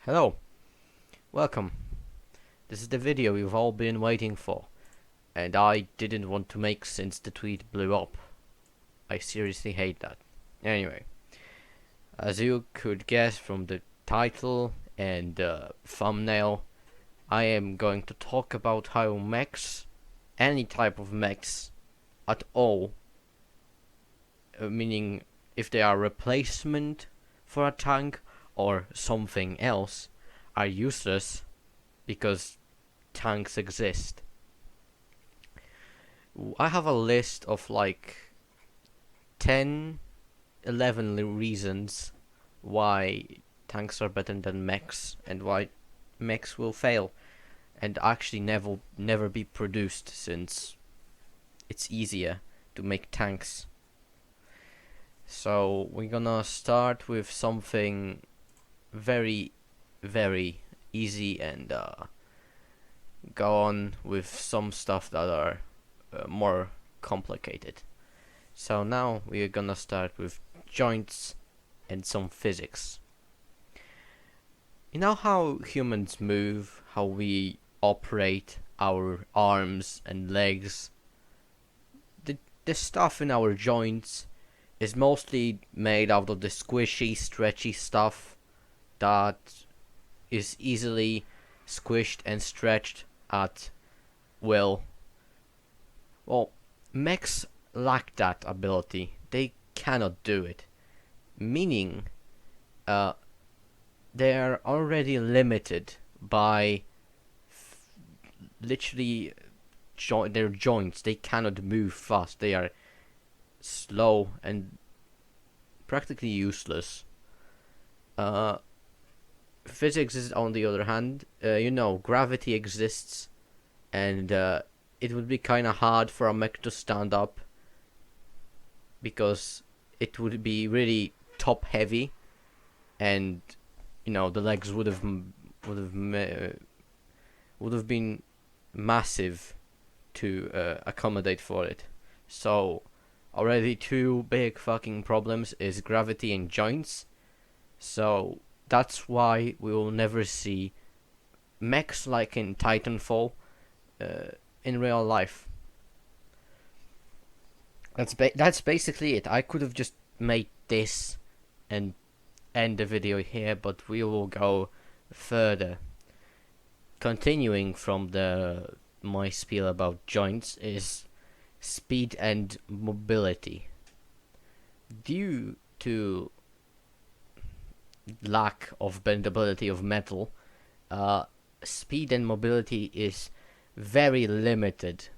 Hello, welcome. This is the video you've all been waiting for, and I didn't want to make since the tweet blew up. I seriously hate that. Anyway, as you could guess from the title and thumbnail, I am going to talk about how mechs, any type of mechs at all, meaning if they are replacement for a tank or something else, are useless because tanks exist. I have a list of like 10, 11 reasons why tanks are better than mechs and why mechs will fail and actually never be produced, since it's easier to make tanks. So we're gonna start with something very easy and go on with some stuff that are more complicated. So now we're gonna start with joints and some physics. You know how humans move, how we operate our arms and legs? The stuff in our joints is mostly made out of the squishy, stretchy stuff that is easily squished and stretched at will. Well, mechs lack that ability. They cannot do it. Meaning, they are already limited by literally their joints. They cannot move fast. They are slow and practically useless. Physics is, on the other hand, gravity exists, and it would be kind of hard for a mech to stand up because it would be really top heavy, and the legs would have been massive to accommodate for it. So already two big fucking problems is gravity and joints. So that's why we will never see mechs like in Titanfall in real life. That's basically it. I could have just made this and end the video here, but we will go further. Continuing from my spiel about joints is speed and mobility. Due to lack of bendability of metal, speed and mobility is very limited.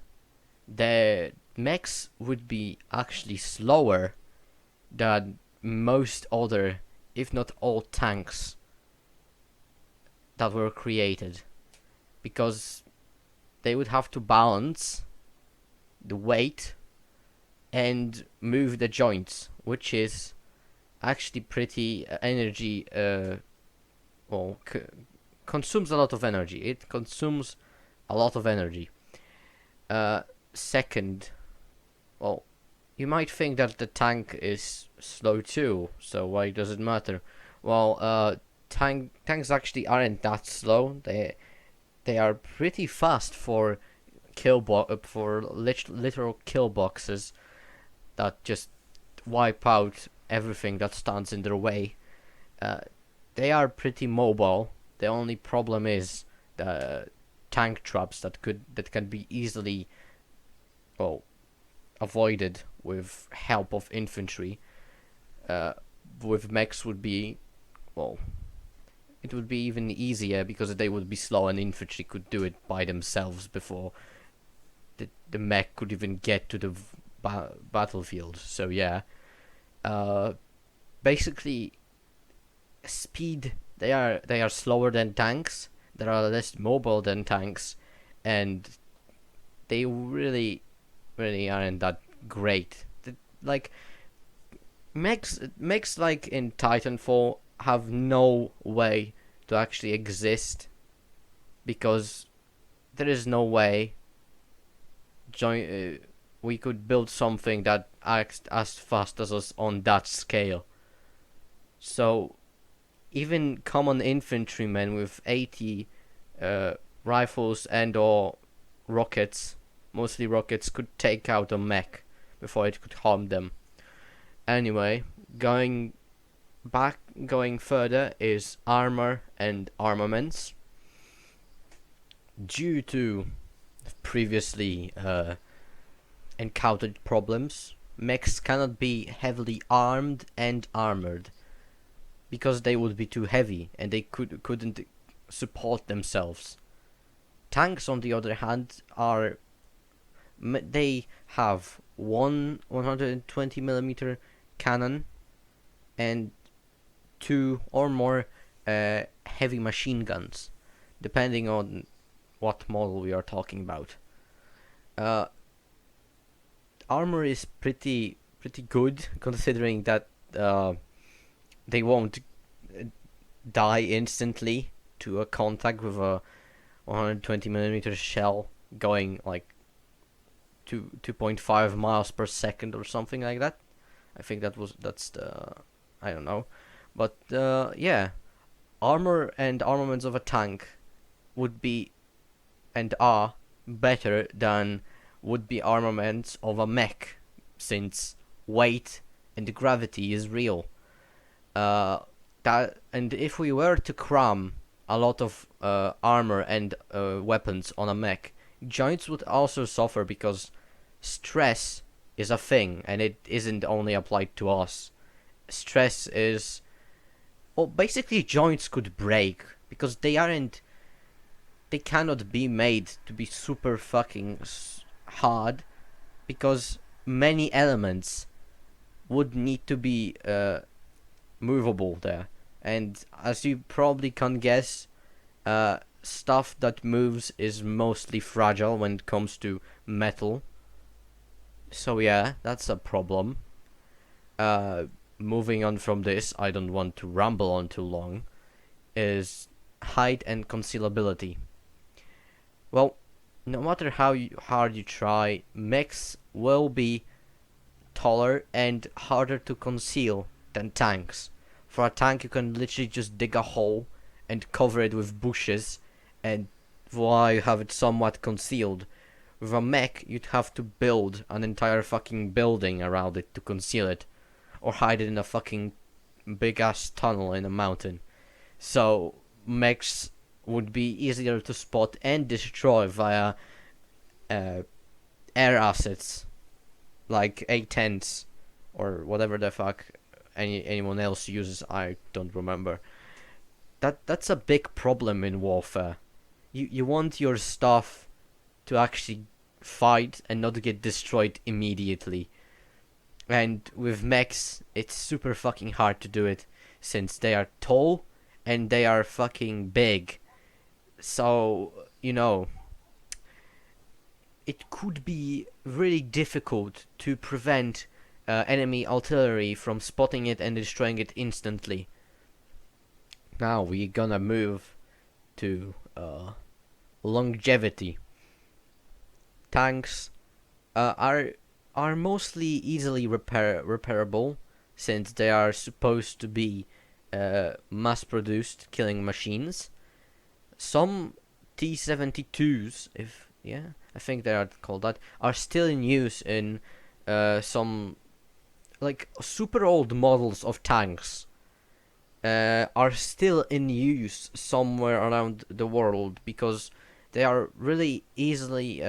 The mechs would be actually slower than most other, if not all, tanks that were created, because they would have to balance the weight and move the joints, which is actually pretty energy consumes a lot of energy. It consumes a lot of energy. Second, well, you might think that the tank is slow too, so why does it matter? Well, tanks actually aren't that slow. They are pretty fast for literal kill boxes that just wipe out everything that stands in their way. They are pretty mobile. The only problem is the tank traps that can be easily avoided with help of infantry. With mechs would be, it would be even easier because they would be slow and infantry could do it by themselves before the mech could even get to the battlefield. So yeah, basically speed, they are slower than tanks, they are less mobile than tanks, and they really aren't that great. Like mechs like in Titanfall have no way to actually exist because there is no way we could build something that acts as fast as us on that scale. So even common infantrymen with 80 rifles and or rockets, mostly rockets, could take out a mech before it could harm them. Anyway, going further is armor and armaments. Due to previously encountered problems, mechs cannot be heavily armed and armored because they would be too heavy and they couldn't support themselves. Tanks, on the other hand, they have one 120mm cannon and two or more heavy machine guns, depending on what model we are talking about. Armor is pretty good, considering that they won't die instantly to a contact with a 120mm shell going like 2.5 miles per second or something like that. I think that's the, I don't know, but yeah, armor and armaments of a tank would be and are better than would be armaments of a mech, since weight and gravity is real. And if we were to cram a lot of armor and weapons on a mech, joints would also suffer because stress is a thing, and it isn't only applied to us. Stress is, well, basically joints could break because they cannot be made to be super fucking hard, because many elements would need to be movable there, and as you probably can guess, stuff that moves is mostly fragile when it comes to metal. So yeah, that's a problem. Moving on from this, I don't want to ramble on too long, is height and concealability. Well, no matter how hard you try, mechs will be taller and harder to conceal than tanks. For a tank, you can literally just dig a hole and cover it with bushes, and voila, you have it somewhat concealed. With a mech, you'd have to build an entire fucking building around it to conceal it, or hide it in a fucking big ass tunnel in a mountain. So mechs would be easier to spot and destroy via air assets like A-10s or whatever the fuck anyone else uses. I don't remember. That's a big problem in warfare. You want your stuff to actually fight and not get destroyed immediately. And with mechs, it's super fucking hard to do it, since they are tall and they are fucking big. So, you know, it could be really difficult to prevent enemy artillery from spotting it and destroying it instantly. Now we're gonna move to longevity. Tanks are mostly easily repairable, since they are supposed to be mass-produced killing machines. Some T-72s, I think they are called that, are still in use in some like super old models of tanks. Are still in use somewhere around the world because they are really easily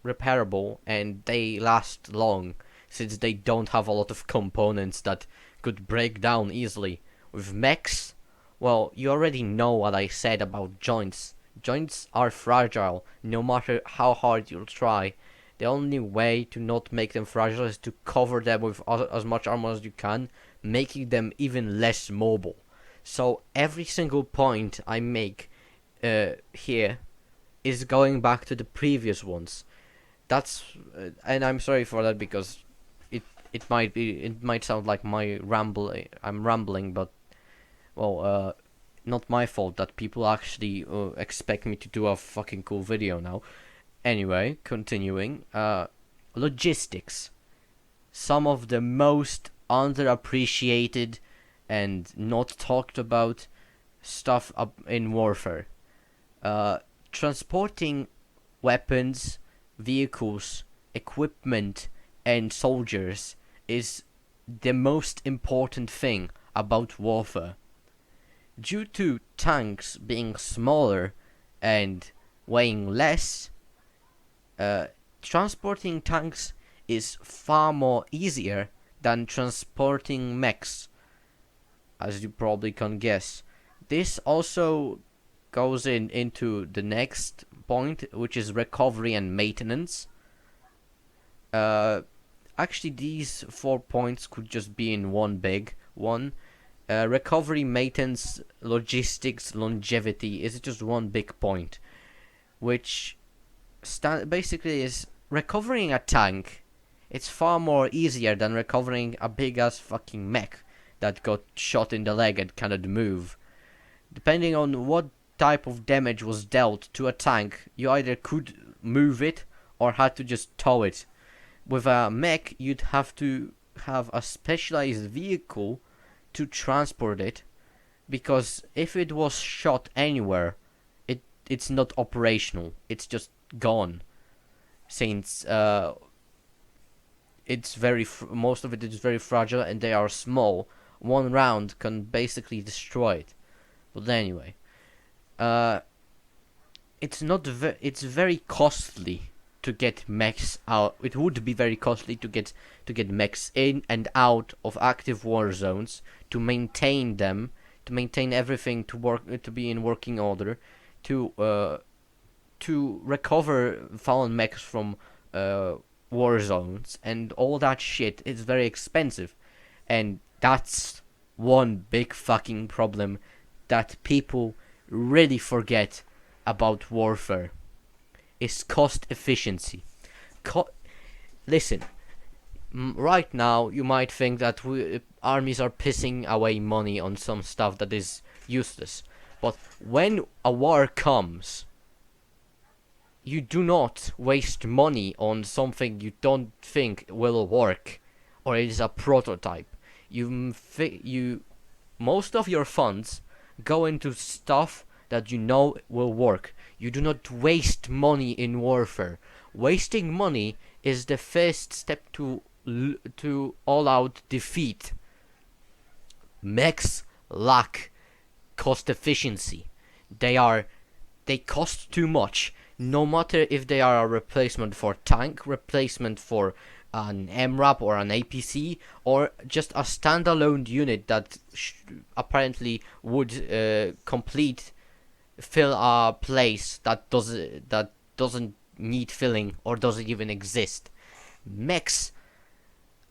repairable and they last long, since they don't have a lot of components that could break down easily. With mechs, well, you already know what I said about joints. Joints are fragile, no matter how hard you'll try. The only way to not make them fragile is to cover them with as much armor as you can, making them even less mobile. So every single point I make here is going back to the previous ones. That's and I'm sorry for that, because it might sound like I'm rambling, but well, not my fault that people actually expect me to do a fucking cool video now. Anyway, continuing, logistics. Some of the most underappreciated and not talked about stuff up in warfare. Transporting weapons, vehicles, equipment, and soldiers is the most important thing about warfare. Due to tanks being smaller and weighing less, transporting tanks is far more easier than transporting mechs, as you probably can guess. This also goes into the next point, which is recovery and maintenance. Actually, these 4 points could just be in one big one. Recovery, maintenance, logistics, longevity is just one big point, which basically is recovering a tank. It's far more easier than recovering a big ass fucking mech that got shot in the leg and cannot move. Depending on what type of damage was dealt to a tank, you either could move it or had to just tow it. With a mech, you'd have to have a specialized vehicle to transport it, because if it was shot anywhere, it's not operational. It's just gone, since it's most of it is very fragile and they are small. One round can basically destroy it. But anyway, it's very costly to get mechs out. It would be very costly to get mechs in and out of active war zones, to maintain them, to maintain everything to be in working order, to recover fallen mechs from war zones, and all that shit is very expensive. And that's one big fucking problem that people really forget about warfare, is cost efficiency. Listen, right now you might think that armies are pissing away money on some stuff that is useless, but when a war comes, you do not waste money on something you don't think will work, or it is a prototype. Most of your funds go into stuff that you know will work. You do not waste money in warfare. Wasting money is the first step to all-out defeat. Mechs lack cost efficiency. They cost too much. No matter if they are a replacement for tank, replacement for an MRAP or an APC, or just a standalone unit that apparently would fill a place that doesn't need filling or doesn't even exist. Mechs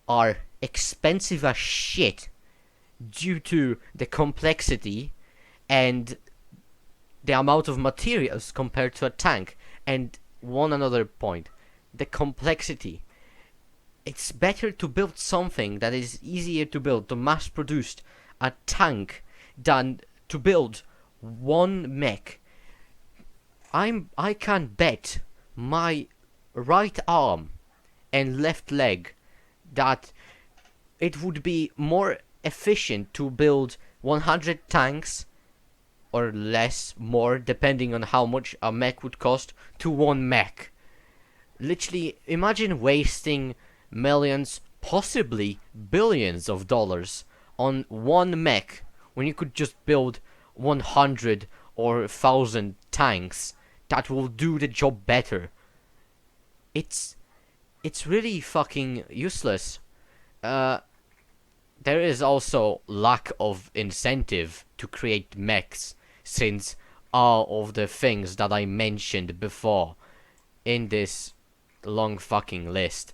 are expensive as shit due to the complexity and the amount of materials compared to a tank. And one another point, the complexity. It's better to build something that is easier to build, to mass produce a tank, than to build one mech. I can bet my right arm and left leg that it would be more efficient to build 100 tanks, or less, more, depending on how much a mech would cost, to one mech. Literally, imagine wasting millions, possibly billions of dollars on one mech when you could just build 100 or 1,000 tanks that will do the job better. It's really fucking useless. There is also lack of incentive to create mechs, since all of the things that I mentioned before in this long fucking list.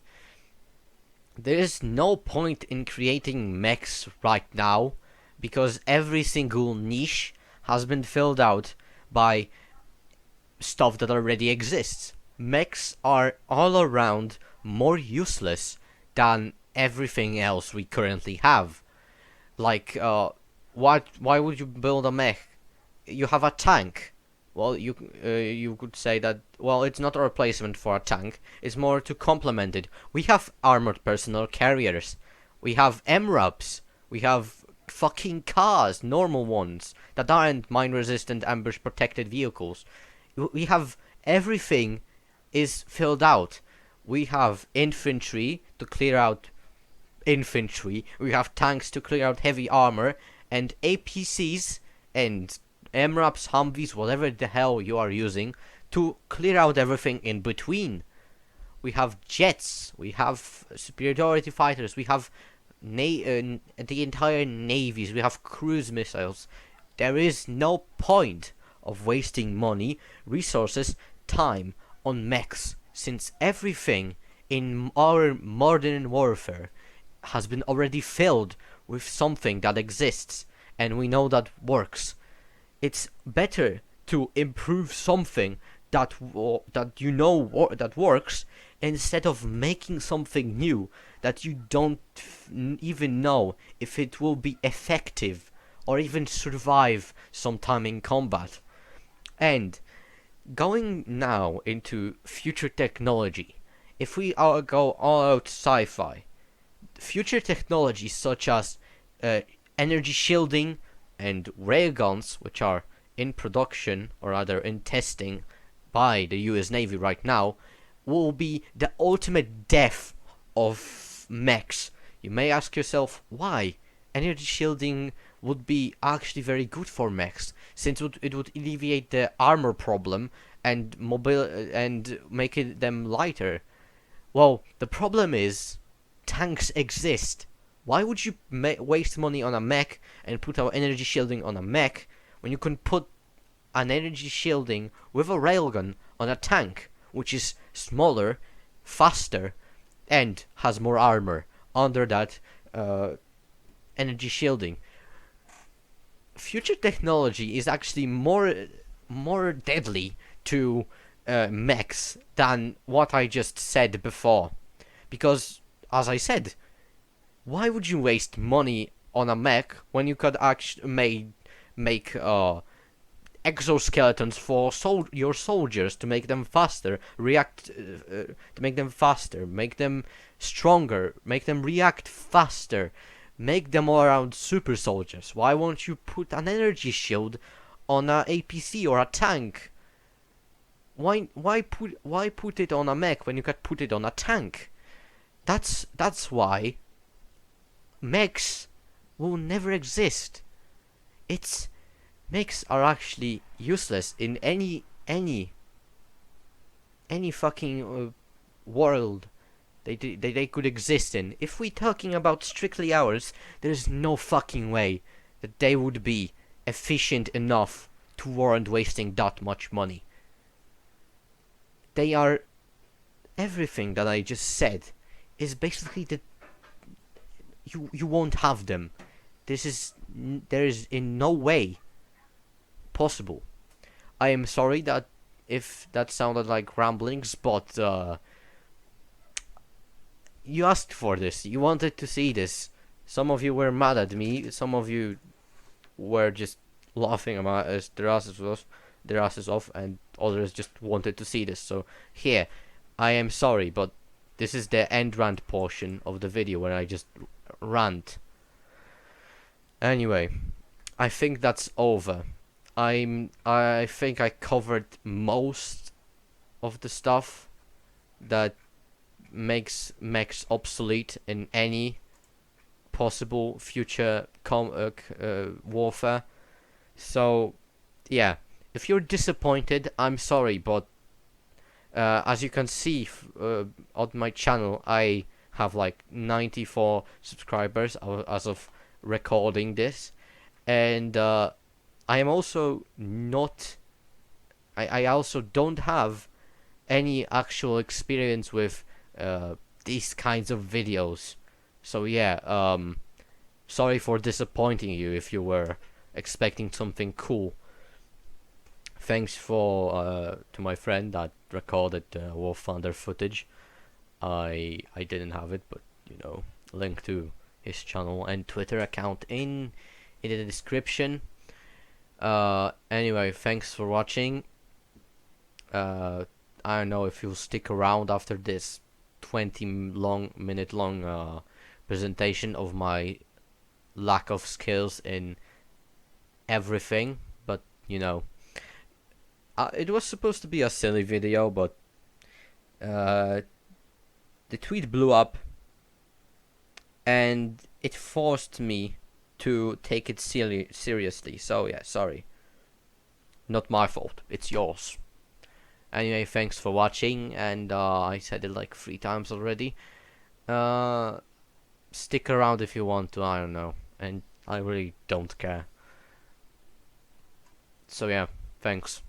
There is no point in creating mechs right now, because every single niche has been filled out by stuff that already exists. Mechs are all around more useless than everything else we currently have. Like, why would you build a mech? You have a tank. Well, you could say that, well, it's not a replacement for a tank. It's more to complement it. We have armored personnel carriers. We have MRAPs. We have fucking cars, normal ones that aren't mine-resistant, ambush-protected vehicles. We have everything is filled out. We have infantry to clear out infantry. We have tanks to clear out heavy armor, and APCs and MRAPs, Humvees, whatever the hell you are using, to clear out everything in between. We have jets, we have superiority fighters, we have the entire navies, we have cruise missiles. There is no point of wasting money, resources, time on mechs, since everything in our modern warfare has been already filled with something that exists, and we know that works. It's better to improve something that that works, instead of making something new that you don't even know if it will be effective or even survive sometime in combat. And going now into future technology, if we go all out sci-fi, future technologies such as energy shielding and railguns, which are in production or rather in testing by the US Navy right now, will be the ultimate death of mechs. You may ask yourself why. Energy shielding would be actually very good for mechs, since it would alleviate the armor problem and make them lighter. Well, the problem is tanks exist. Why would you waste money on a mech and put our energy shielding on a mech when you can put an energy shielding with a railgun on a tank, which is smaller, faster, and has more armor under that energy shielding? Future technology is actually more deadly to mechs than what I just said before, because, as I said, why would you waste money on a mech when you could actually make exoskeletons for your soldiers to make them faster, to make them faster, make them stronger, make them react faster, make them all around super soldiers? Why won't you put an energy shield on a APC or a tank? Why put it on a mech when you could put it on a tank? That's why mechs will never exist. Mechs are actually useless in any fucking world they could exist in. If we're talking about strictly ours, there's no fucking way that they would be efficient enough to warrant wasting that much money. They are everything that I just said is basically that you won't have them. There is in no way possible. I am sorry that if that sounded like ramblings, but you asked for this. You wanted to see this. Some of you were mad at me. Some of you were just laughing about their asses off, and others just wanted to see this. So here, I am sorry, but this is the end rant portion of the video where I just rant. Anyway, I think that's over. I think I covered most of the stuff that makes mechs obsolete in any possible future warfare. So yeah, if you're disappointed, I'm sorry, but as you can see on my channel, I have like 94 subscribers as of recording this, and I am also not. I also don't have any actual experience with these kinds of videos. So yeah, sorry for disappointing you if you were expecting something cool. Thanks to my friend that recorded War Thunder footage. I didn't have it, but link to his channel and Twitter account in the description. Anyway, thanks for watching. I don't know if you'll stick around after this 20-minute long presentation of my lack of skills in everything, but you know, it was supposed to be a silly video, but uh, the tweet blew up, and it forced me to take it seriously. So yeah, sorry. Not my fault. It's yours. Anyway, thanks for watching, and I said it like 3 times already. Stick around if you want to, I don't know. And I really don't care. So yeah, thanks.